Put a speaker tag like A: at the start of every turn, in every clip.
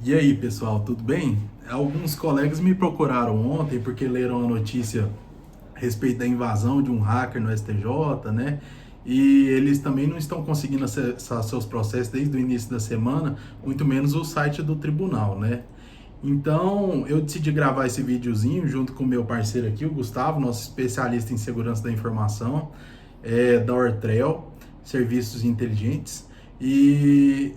A: E aí, pessoal, tudo bem? Alguns colegas me procuraram ontem porque leram a notícia a respeito da invasão de um hacker no STJ, né? E eles também não estão conseguindo acessar seus processos desde o início da semana, muito menos o site do tribunal, né? Então, eu decidi gravar esse videozinho junto com o meu parceiro aqui, o Gustavo, nosso especialista em segurança da informação, da Ortrel, Serviços Inteligentes, e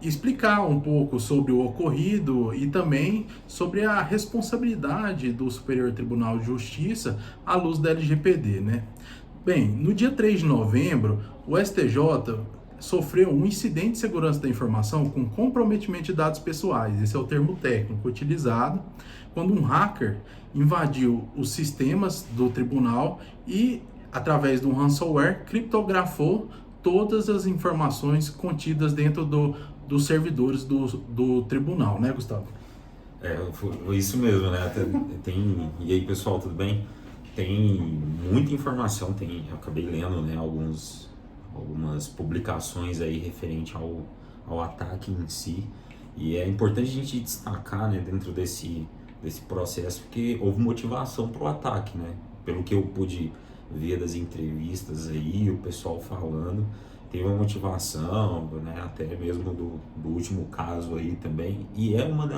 A: explicar um pouco sobre o ocorrido e também sobre a responsabilidade do Superior Tribunal de Justiça à luz da LGPD, né? Bem, no dia 3 de novembro, o STJ sofreu um incidente de segurança da informação com comprometimento de dados pessoais. Esse é o termo técnico utilizado quando um hacker invadiu os sistemas do tribunal e, através de um ransomware, criptografou todas as informações contidas dentro dos servidores do tribunal, né, Gustavo?
B: Foi isso mesmo, né? E aí, pessoal, tudo bem? Tem muita informação, eu acabei lendo, né, algumas publicações aí referente ao ataque em si. E é importante a gente destacar, né, dentro desse processo, que houve motivação para o ataque, né? Pelo que eu pude ver das entrevistas aí, o pessoal falando, teve uma motivação, né, até mesmo do último caso aí também. E é uma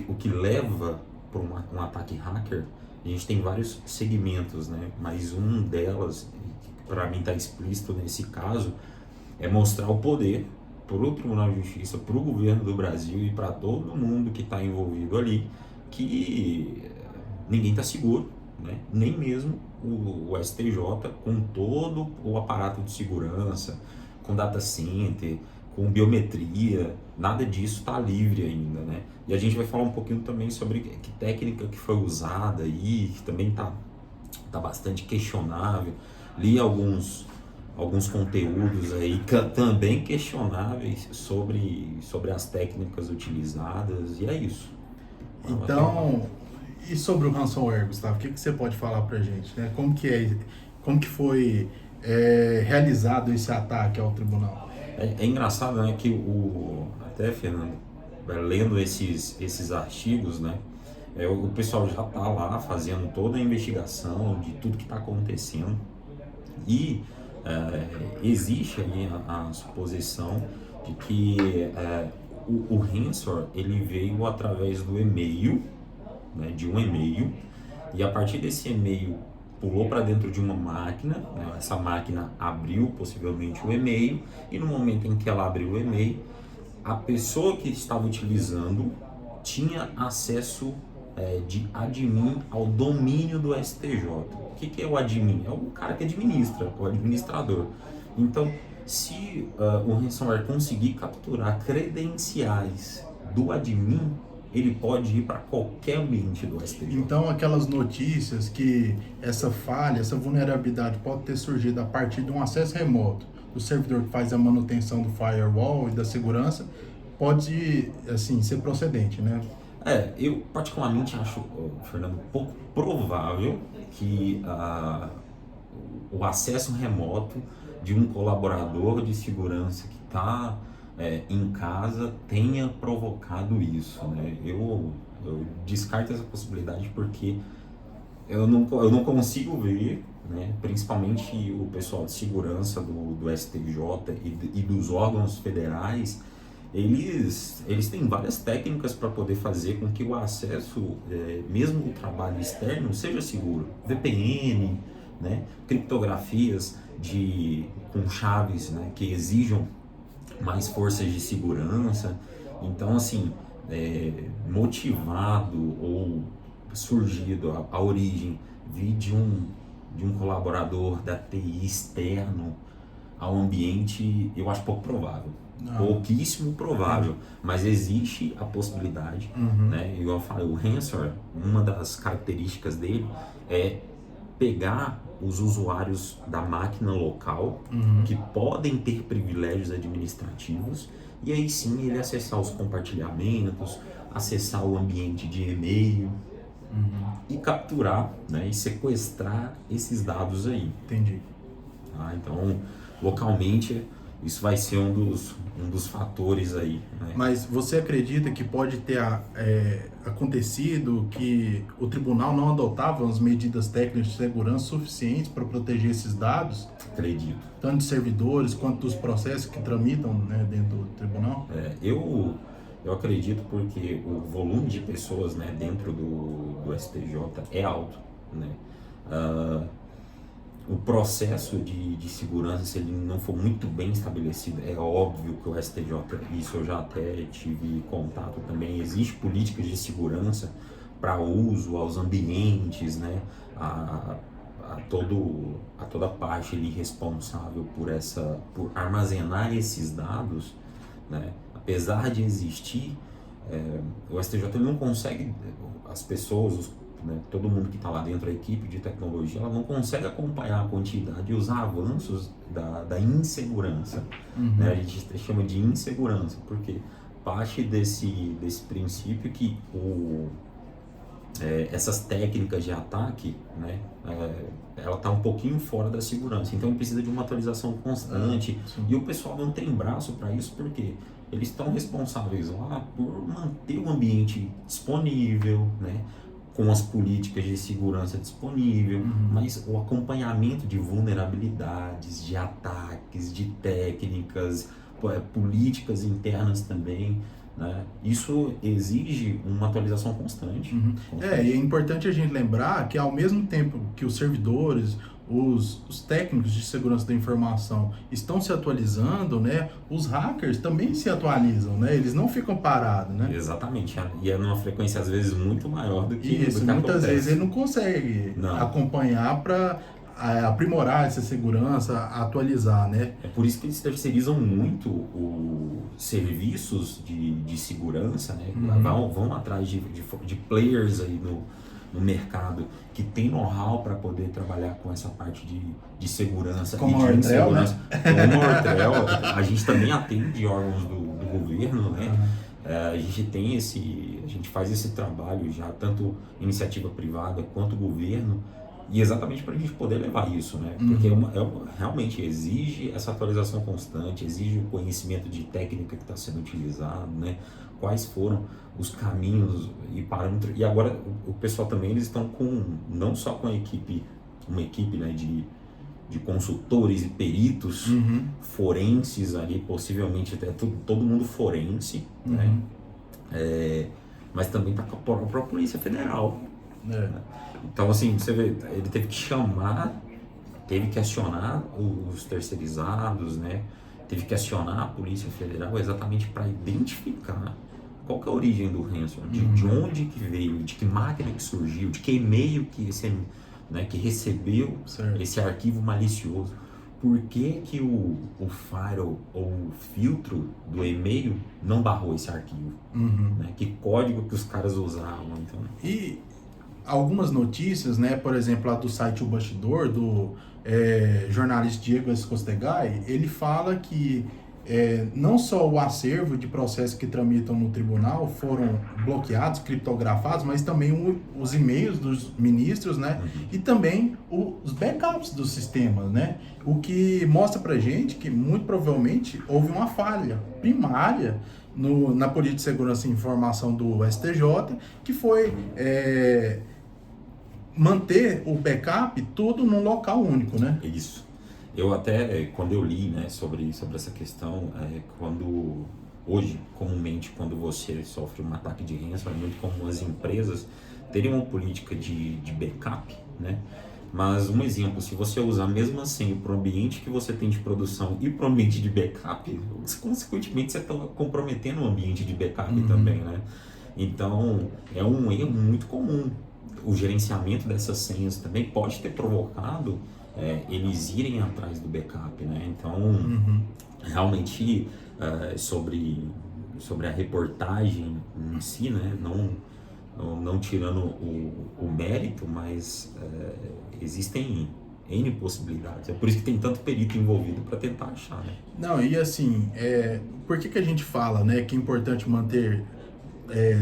B: o que leva para um ataque hacker. A gente tem vários segmentos, né? Mas um delas, para mim está explícito nesse caso, é mostrar o poder para o Tribunal de Justiça, para o governo do Brasil e para todo mundo que está envolvido ali, que ninguém está seguro, né? Nem mesmo o STJ, com todo o aparato de segurança, com data center, com biometria, nada disso está livre ainda, né? E a gente vai falar um pouquinho também sobre que técnica que foi usada aí, que também tá bastante questionável. Li alguns conteúdos aí também questionáveis sobre as técnicas utilizadas, e é isso.
A: Então, e sobre o ransomware, Gustavo, o que você pode falar pra gente, né? Como que foi realizado esse ataque ao tribunal?
B: É engraçado, né, que até, Fernando, lendo esses artigos, né, o pessoal já está lá fazendo toda a investigação de tudo que está acontecendo e existe aí a suposição de que o ransomware ele veio através do e-mail, né, de um e-mail, e a partir desse e-mail pulou para dentro de uma máquina, né? Essa máquina abriu possivelmente o e-mail, e no momento em que ela abriu o e-mail, a pessoa que estava utilizando tinha acesso de admin ao domínio do STJ. O que é o admin? É o cara que administra, o administrador. Então, se o ransomware conseguir capturar credenciais do admin, ele pode ir para qualquer ambiente do STJ.
A: Então, aquelas notícias que essa falha, essa vulnerabilidade pode ter surgido a partir de um acesso remoto do servidor que faz a manutenção do firewall e da segurança, pode, assim, ser procedente, né?
B: Eu particularmente acho, Fernando, pouco provável que o acesso remoto de um colaborador de segurança que está em casa tenha provocado isso, né? Eu descarto essa possibilidade porque eu não consigo ver, né, principalmente o pessoal de segurança do STJ e dos órgãos federais, eles têm várias técnicas para poder fazer com que o acesso, mesmo o trabalho externo, seja seguro. VPN, né, criptografias com chaves, né, que exijam mais forças de segurança. Então, assim, motivado ou surgido a origem de um colaborador da TI externo ao ambiente, eu acho pouco provável. Pouquíssimo provável, mas existe a possibilidade, né? Igual eu falei, o ransomware, uma das características dele é pegar os usuários da máquina local que podem ter privilégios administrativos, e aí sim ele acessar os compartilhamentos, acessar o ambiente de e-mail e capturar, né, e sequestrar esses dados aí.
A: Entendi.
B: Tá? Então, localmente, isso vai ser um dos fatores aí, né?
A: Mas você acredita que pode ter acontecido que o tribunal não adotava as medidas técnicas de segurança suficientes para proteger esses dados,
B: Acredito.
A: tanto de servidores quanto dos processos que tramitam, né, dentro do tribunal?
B: Eu acredito porque o volume de pessoas, né, dentro do STJ é alto, né? O processo de segurança, se ele não for muito bem estabelecido, é óbvio que o STJ, isso eu já até tive contato também, existe políticas de segurança para uso aos ambientes, né, a toda parte ali responsável por armazenar esses dados, né, apesar de existir, o STJ ele não consegue, as pessoas, né, todo mundo que está lá dentro, a equipe de tecnologia, ela não consegue acompanhar a quantidade e os avanços da insegurança. Né? A gente chama de insegurança, porque parte desse princípio que essas técnicas de ataque, né, ela está um pouquinho fora da segurança, então precisa de uma atualização constante, e o pessoal não tem braço para isso, porque eles estão responsáveis lá por manter o ambiente disponível, né, com as políticas de segurança disponível, mas o acompanhamento de vulnerabilidades, de ataques, de técnicas, políticas internas também, né? Isso exige uma atualização constante.
A: E é importante a gente lembrar que ao mesmo tempo que os servidores, os técnicos de segurança da informação estão se atualizando, né, os hackers também se atualizam, né, eles não ficam parados, né?
B: Exatamente, e é numa frequência às vezes muito maior do que
A: Isso,
B: do que
A: muitas
B: acontece.
A: vezes ele não consegue acompanhar para aprimorar essa segurança, atualizar, né?
B: É por isso que eles terceirizam muito os serviços de segurança, né? Vão atrás de players aí no mercado que tem know-how para poder trabalhar com essa parte de segurança
A: Como
B: e de
A: insegurança.
B: Como a Ortrel, a gente também atende órgãos do governo, né? A gente faz esse trabalho já, tanto iniciativa privada quanto governo, e exatamente para a gente poder levar isso, né? Porque realmente exige essa atualização constante, exige o conhecimento de técnica que está sendo utilizado, né? Quais foram os caminhos e parâmetros. E agora o pessoal também, eles estão não só com uma equipe, né, de consultores e peritos forenses ali, possivelmente até todo mundo forense, né? Mas também está com a própria Polícia Federal. Né? Então, assim, você vê, ele teve que acionar os terceirizados, né? Teve que acionar a Polícia Federal exatamente para identificar qual que é a origem do ransomware, de onde que veio, de que máquina que surgiu, de que e-mail que recebeu esse arquivo malicioso. Por que que o firewall ou o filtro do e-mail não barrou esse arquivo? Né? Que código que os caras usavam, então.
A: E algumas notícias, né, por exemplo, lá do site O Bastidor, do jornalista Diego Escostegai, ele fala que não só o acervo de processos que tramitam no tribunal foram bloqueados, criptografados, mas também os e-mails dos ministros, né, e também os backups dos sistemas, né, o que mostra pra gente que muito provavelmente houve uma falha primária na política de segurança e informação do STJ, que foi manter o backup tudo num local único, né?
B: Isso. Eu até, quando eu li, né, sobre essa questão, hoje, comumente, quando você sofre um ataque de ransomware, é muito comum as empresas terem uma política de backup, né? Mas um exemplo, se você usar mesmo assim para o ambiente que você tem de produção e para o ambiente de backup, consequentemente você está comprometendo o ambiente de backup também, né? Então, é um erro muito comum. O gerenciamento dessas senhas também pode ter provocado eles irem atrás do backup, né? Então, realmente, sobre a reportagem em si, né? Não tirando o mérito, mas existem N possibilidades. É por isso que tem tanto perito envolvido para tentar achar, né?
A: Não, e assim, por que a gente fala, né, que é importante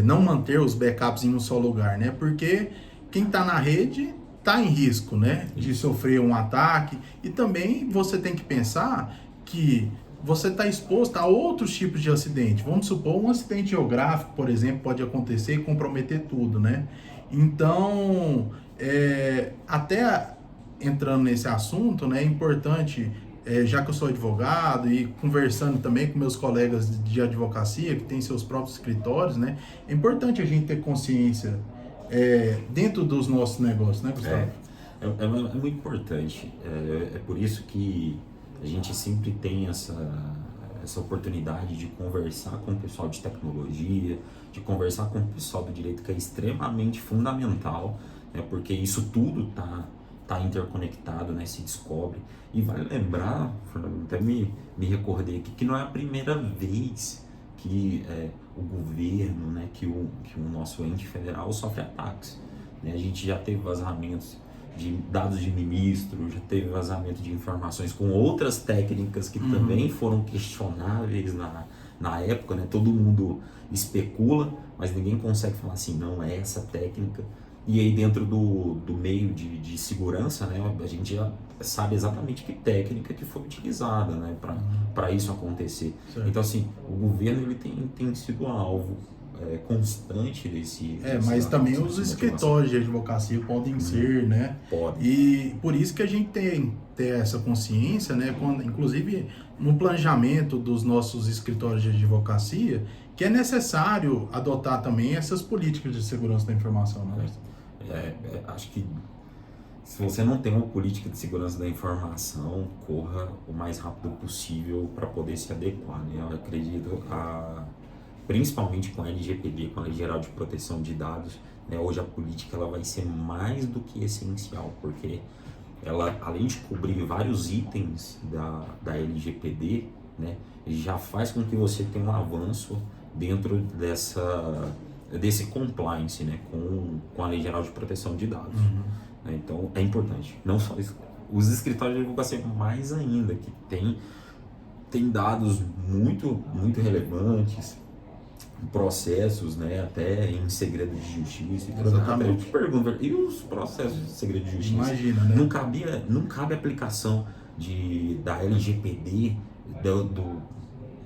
A: não manter os backups em um só lugar, né? Porque quem está na rede está em risco, né, de sofrer um ataque, e também você tem que pensar que você está exposto a outros tipos de acidente. Vamos supor, um acidente geográfico, por exemplo, pode acontecer e comprometer tudo, né? Então, até entrando nesse assunto, né, é importante, já que eu sou advogado e conversando também com meus colegas de advocacia, que têm seus próprios escritórios, né, é importante a gente ter consciência dentro dos nossos negócios, né, Gustavo?
B: É muito importante. É por isso que a gente sempre tem essa oportunidade de conversar com o pessoal de tecnologia, de conversar com o pessoal do direito, que é extremamente fundamental, né, porque isso tudo tá interconectado, né, se descobre. E vale lembrar, Fernando, até me recordei aqui, que não é a primeira vez que o governo, né, que o nosso ente federal sofre ataques, né? A gente já teve vazamentos de dados de ministro, já teve vazamento de informações com outras técnicas que também foram questionáveis na época, né? Todo mundo especula, mas ninguém consegue falar assim, não, é essa técnica. E aí dentro do meio de segurança, né, a gente já sabe exatamente que técnica que foi utilizada, né, para isso acontecer.
A: Certo.
B: Então assim, o governo ele tem sido alvo constante desse
A: Mas também os
B: dessa
A: escritórios de advocacia podem ser, né?
B: Pode.
A: E por isso que a gente tem ter essa consciência, né? Quando, inclusive no planejamento dos nossos escritórios de advocacia, que é necessário adotar também essas políticas de segurança da informação, né?
B: Acho que se você não tem uma política de segurança da informação, corra o mais rápido possível para poder se adequar, né? Eu acredito principalmente com a LGPD, com a Lei Geral de Proteção de Dados, né, hoje a política ela vai ser mais do que essencial, porque ela, além de cobrir vários itens da LGPD, né, já faz com que você tenha um avanço dentro desse compliance, né, com a Lei Geral de Proteção de Dados. Então é importante, não só isso, os escritórios de advocacia mais ainda, que tem dados muito, muito relevantes, processos, né, até em segredo de justiça.
A: Exatamente.
B: Eu te pergunto, e os processos de segredo de justiça?
A: Imagina, né?
B: Não cabe aplicação da LGPD,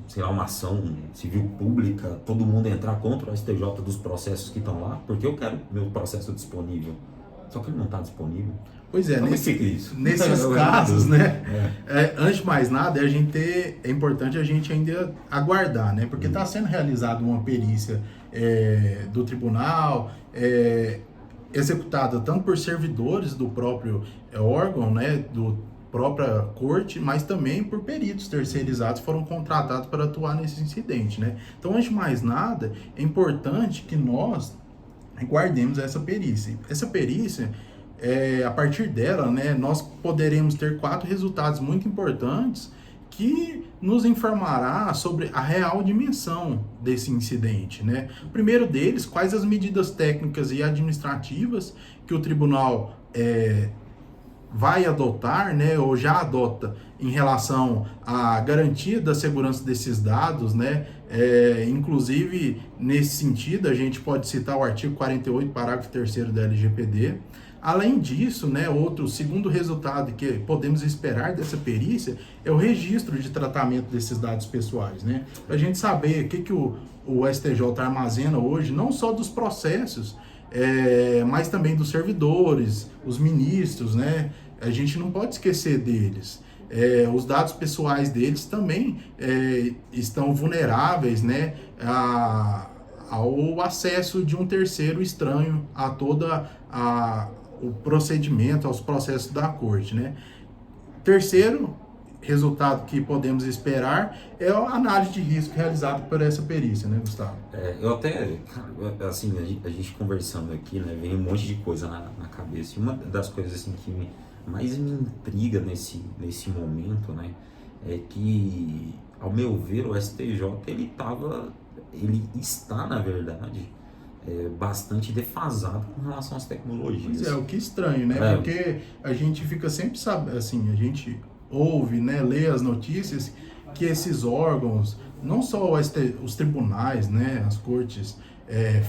B: sei lá, uma ação civil pública, todo mundo entrar contra o STJ dos processos que estão lá, porque eu quero meu processo disponível. Só que ele não está disponível.
A: Pois é, nesses
B: Não,
A: casos, né? Antes de mais nada, é importante a gente ainda aguardar, né? Porque está sendo realizada uma perícia do tribunal, executada tanto por servidores do próprio órgão, né? Do própria corte, mas também por peritos terceirizados que foram contratados para atuar nesse incidente, né? Então, antes de mais nada, é importante que nós guardemos essa perícia. Essa perícia, a partir dela, né, nós poderemos ter 4 resultados muito importantes que nos informará sobre a real dimensão desse incidente, né? O primeiro deles, quais as medidas técnicas e administrativas que o tribunal vai adotar, né, ou já adota em relação à garantia da segurança desses dados, né? Inclusive, nesse sentido, a gente pode citar o artigo 48, parágrafo 3º da LGPD. Além disso, né, outro segundo resultado que podemos esperar dessa perícia é o registro de tratamento desses dados pessoais, né? Para a gente saber o que o STJ armazena hoje, não só dos processos, mas também dos servidores, os ministros, né? A gente não pode esquecer deles. Os dados pessoais deles também estão vulneráveis, né, ao acesso de um terceiro estranho a toda o procedimento, aos processos da corte, né? Terceiro resultado que podemos esperar é a análise de risco realizada por essa perícia, né, Gustavo?
B: Eu até, assim, a gente conversando aqui, né, vem um monte de coisa na cabeça, e uma das coisas, assim, que mais me intriga nesse momento, né, é que, ao meu ver, o STJ, ele está, na verdade, bastante defasado com relação às tecnologias.
A: Pois o que estranho, né? Porque a gente fica sempre sabendo, assim, a gente ouve, né, lê as notícias que esses órgãos, não só os tribunais, né, as cortes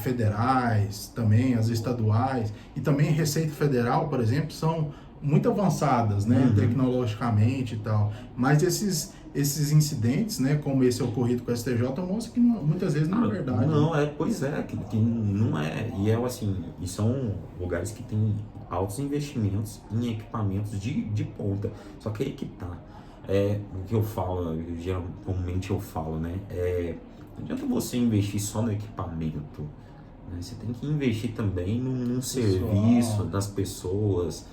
A: federais, também as estaduais e também a Receita Federal, por exemplo, são muito avançadas, né, tecnologicamente e tal, mas esses esses incidentes, né, como esse ocorrido com o STJ, mostra que muitas vezes não é verdade.
B: Não, pois é, que não é. E é assim, e são lugares que têm altos investimentos em equipamentos de ponta. Só que aí que tá. O que eu falo, geralmente eu falo, né? Não adianta você investir só no equipamento, né? Você tem que investir também num serviço das pessoas.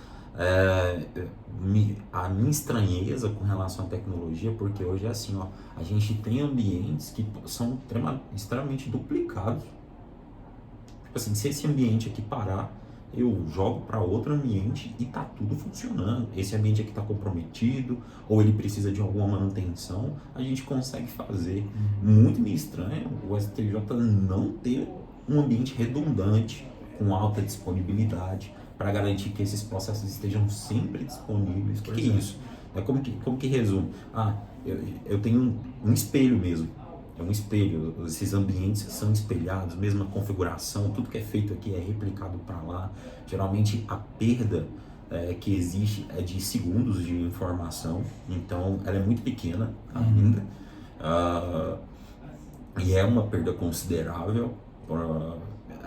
B: A minha estranheza com relação à tecnologia, porque hoje é assim, ó, a gente tem ambientes que são extremamente duplicados. Tipo assim, se esse ambiente aqui parar, eu jogo para outro ambiente e tá tudo funcionando. Esse ambiente aqui está comprometido ou ele precisa de alguma manutenção, a gente consegue fazer. Muito meio estranho o STJ não ter um ambiente redundante com alta disponibilidade para garantir que esses processos estejam sempre disponíveis. O que é isso? Como que resume? Eu tenho um espelho mesmo. É um espelho, esses ambientes são espelhados, mesma configuração, tudo que é feito aqui é replicado para lá. Geralmente a perda que existe é de segundos de informação, então ela é muito pequena ainda. E é uma perda considerável.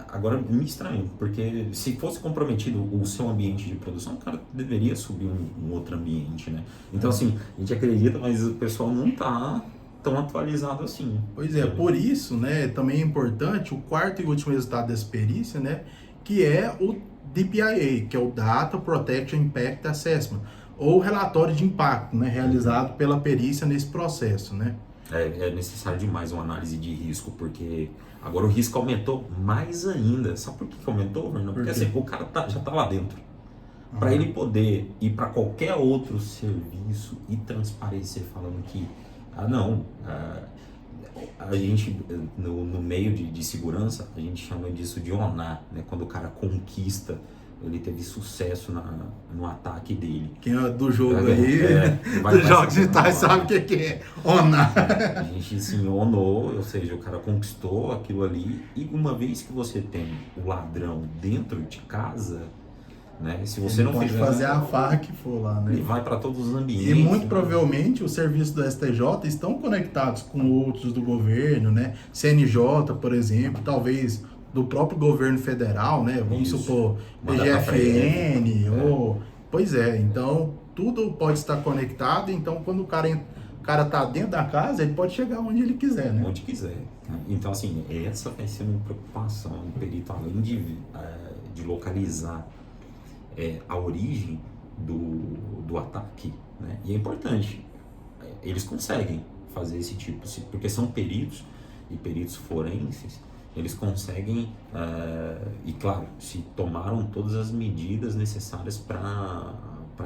B: Agora, me estranho, porque se fosse comprometido o seu ambiente de produção, o cara deveria subir um outro ambiente, né? Então, assim, a gente acredita, mas o pessoal não está tão atualizado assim.
A: Pois é, por isso, né, também é importante o quarto e último resultado dessa perícia, né, que é o DPIA, que é o Data Protection Impact Assessment, ou relatório de impacto, né, realizado pela perícia nesse processo, né.
B: É necessário demais uma análise de risco, porque agora o risco aumentou mais ainda. Sabe por que aumentou, Fernando? Porque assim, o cara já está lá dentro. Para ele poder ir para qualquer outro serviço e transparecer falando que, a gente, no meio de segurança, a gente chama disso de onar, né? Quando o cara conquista, ele teve sucesso no ataque dele.
A: Quem é do jogo dos jogos digitais sabe o que é onar.
B: A gente assim, onou, ou seja, o cara conquistou aquilo ali, e uma vez que você tem o ladrão dentro de casa, né? Se você
A: ele
B: não
A: pode
B: fizer,
A: fazer a farra que for lá, né?
B: Ele vai para todos os ambientes.
A: E muito provavelmente os serviços do STJ estão conectados com outros do governo, né? CNJ, por exemplo, talvez do próprio governo federal, né? Vamos supor, PGFN, ou... Pois é, então tudo pode estar conectado, então quando o cara tá dentro da casa, ele pode chegar onde ele quiser, né?
B: Onde quiser. Então, assim, essa vai ser uma preocupação do perito, além de localizar a origem do ataque, né? E é importante, eles conseguem fazer esse tipo, porque são peritos e peritos forenses, eles conseguem, e claro, se tomaram todas as medidas necessárias para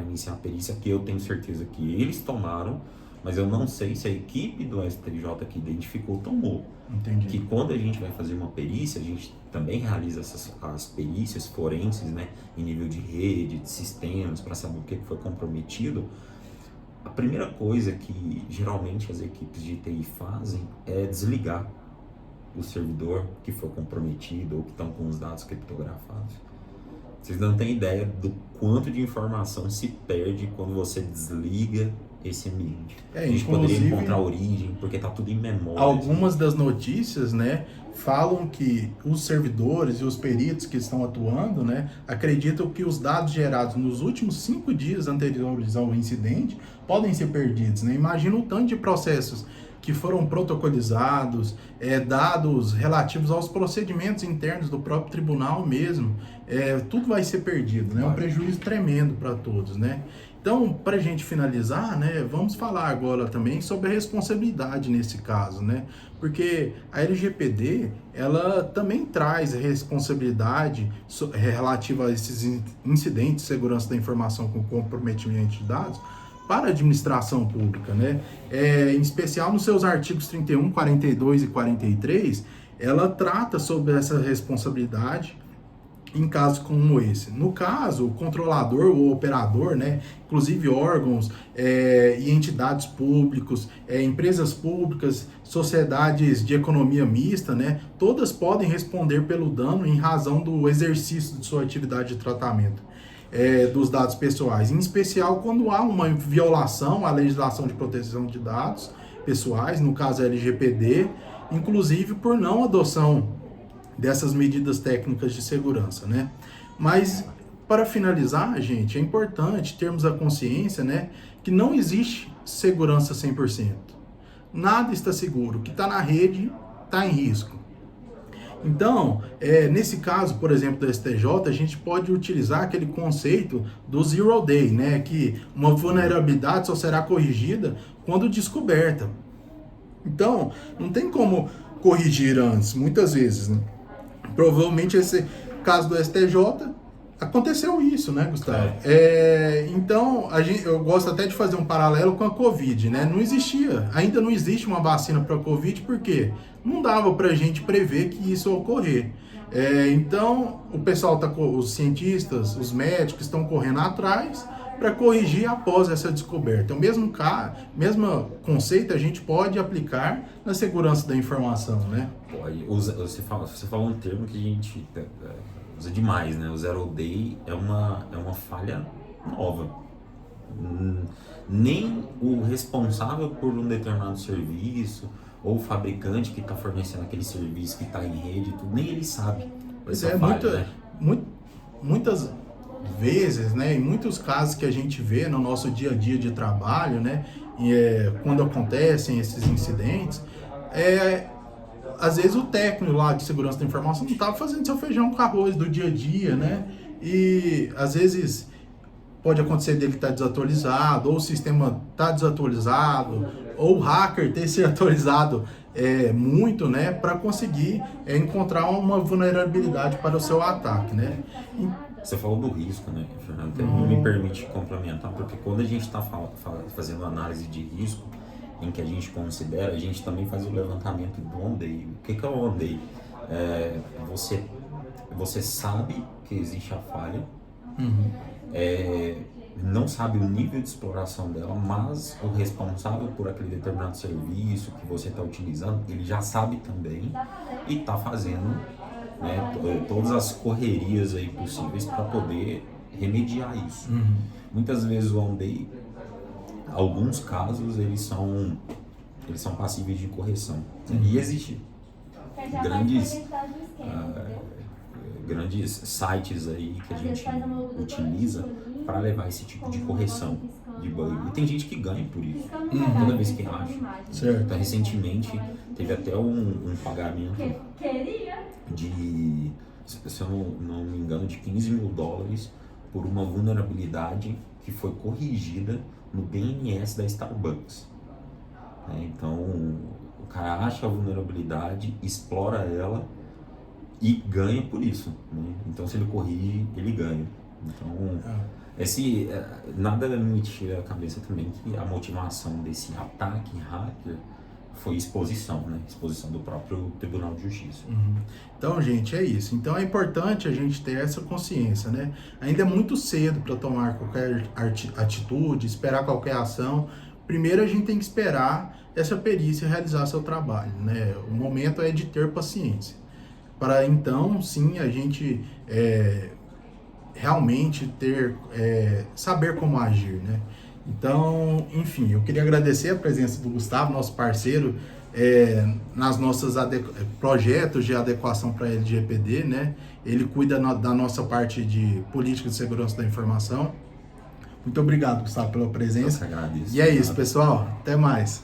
B: iniciar a perícia, que eu tenho certeza que eles tomaram, mas eu não sei se a equipe do STJ que identificou tomou.
A: Entendi.
B: Que quando a gente vai fazer uma perícia, a gente também realiza as perícias forenses, né, em nível de rede, de sistemas, para saber o que foi comprometido. A primeira coisa que geralmente as equipes de TI fazem é desligar o servidor que foi comprometido ou que estão com os dados criptografados. Vocês não têm ideia do quanto de informação se perde quando você desliga esse ambiente. A gente poderia encontrar a origem, porque está tudo em memória.
A: Algumas das notícias, né, falam que os servidores e os peritos que estão atuando, né, acreditam que os dados gerados nos últimos 5 dias anteriores ao incidente podem ser perdidos, né? Imagina o tanto de processos que foram protocolizados, dados relativos aos procedimentos internos do próprio tribunal mesmo, tudo vai ser perdido, né? Um prejuízo tremendo para todos, né? Então, para a gente finalizar, né, vamos falar agora também sobre a responsabilidade nesse caso, né? Porque a LGPD, ela também traz responsabilidade relativa a esses incidentes de segurança da informação com comprometimento de dados para a administração pública, né? Em especial nos seus artigos 31, 42 e 43, ela trata sobre essa responsabilidade em casos como esse. No caso, o controlador ou operador, né, inclusive órgãos e entidades públicos, empresas públicas, sociedades de economia mista, né, todas podem responder pelo dano em razão do exercício de sua atividade de tratamento. dos dados pessoais, em especial quando há uma violação à legislação de proteção de dados pessoais, no caso LGPD, inclusive por não adoção dessas medidas técnicas de segurança, né? Mas, para finalizar, gente, é importante termos a consciência, né, que não existe segurança 100%. Nada está seguro. O que está na rede está em risco. Então, nesse caso, por exemplo, do STJ, a gente pode utilizar aquele conceito do Zero Day, né, que uma vulnerabilidade só será corrigida quando descoberta. Então, não tem como corrigir antes, muitas vezes, né? Provavelmente esse caso do STJ aconteceu isso, né, Gustavo? Então, eu gosto até de fazer um paralelo com a Covid, né? Não existia, ainda não existe uma vacina para a Covid, porque não dava para a gente prever que isso ia ocorrer. Então, o pessoal, os cientistas, os médicos estão correndo atrás para corrigir após essa descoberta. O mesmo conceito a gente pode aplicar na segurança da informação, né?
B: Pode. Você fala um termo que a gente usa demais, né? O Zero Day é uma falha nova. Nem o responsável por um determinado serviço ou o fabricante que está fornecendo aquele serviço que está em rede, nem ele sabe.
A: Muitas vezes, né, em muitos casos que a gente vê no nosso dia a dia de trabalho, né, quando acontecem esses incidentes, às vezes o técnico lá de segurança da informação não estava fazendo seu feijão com arroz do dia a dia, né, e às vezes pode acontecer dele estar desatualizado, ou o sistema está desatualizado, ou o hacker ter se atualizado muito, né, para conseguir encontrar uma vulnerabilidade para o seu ataque, né.
B: Você falou do risco, né, Fernando? Então, me permite complementar, porque quando a gente está fazendo análise de risco, em que a gente considera, a gente também faz o levantamento do on-day. O que é o on-day? Você sabe que existe a falha, não sabe o nível de exploração dela, mas o responsável por aquele determinado serviço que você está utilizando, ele já sabe também e está fazendo, né, todas as correrias aí possíveis para poder remediar isso. Muitas vezes o on-day, alguns casos, eles são passíveis de correção. E existe grandes sites aí que a gente utiliza para levar esse tipo de correção de bug. E tem gente que ganha por isso, toda vez que acha. Então, recentemente, teve até um pagamento de, se eu não me engano, de $15 mil por uma vulnerabilidade que foi corrigida no DNS da Starbucks. Então, o cara acha a vulnerabilidade, explora ela e ganha por isso, né? Então, se ele corrige, ele ganha. Então, nada me tira a cabeça também que a motivação desse ataque hacker foi exposição, né? Exposição do próprio Tribunal de Justiça.
A: Então, gente, é isso. Então, é importante a gente ter essa consciência, né? Ainda é muito cedo para tomar qualquer atitude, esperar qualquer ação. Primeiro, a gente tem que esperar essa perícia realizar seu trabalho, né? O momento é de ter paciência. Para então, sim, a gente realmente saber como agir, né? Então, enfim, eu queria agradecer a presença do Gustavo, nosso parceiro, nas nossas projetos de adequação para a LGPD, né? Ele cuida da nossa parte de política de segurança da informação. Muito obrigado, Gustavo, pela presença.
B: Eu que agradeço.
A: E é isso, pessoal. Até mais.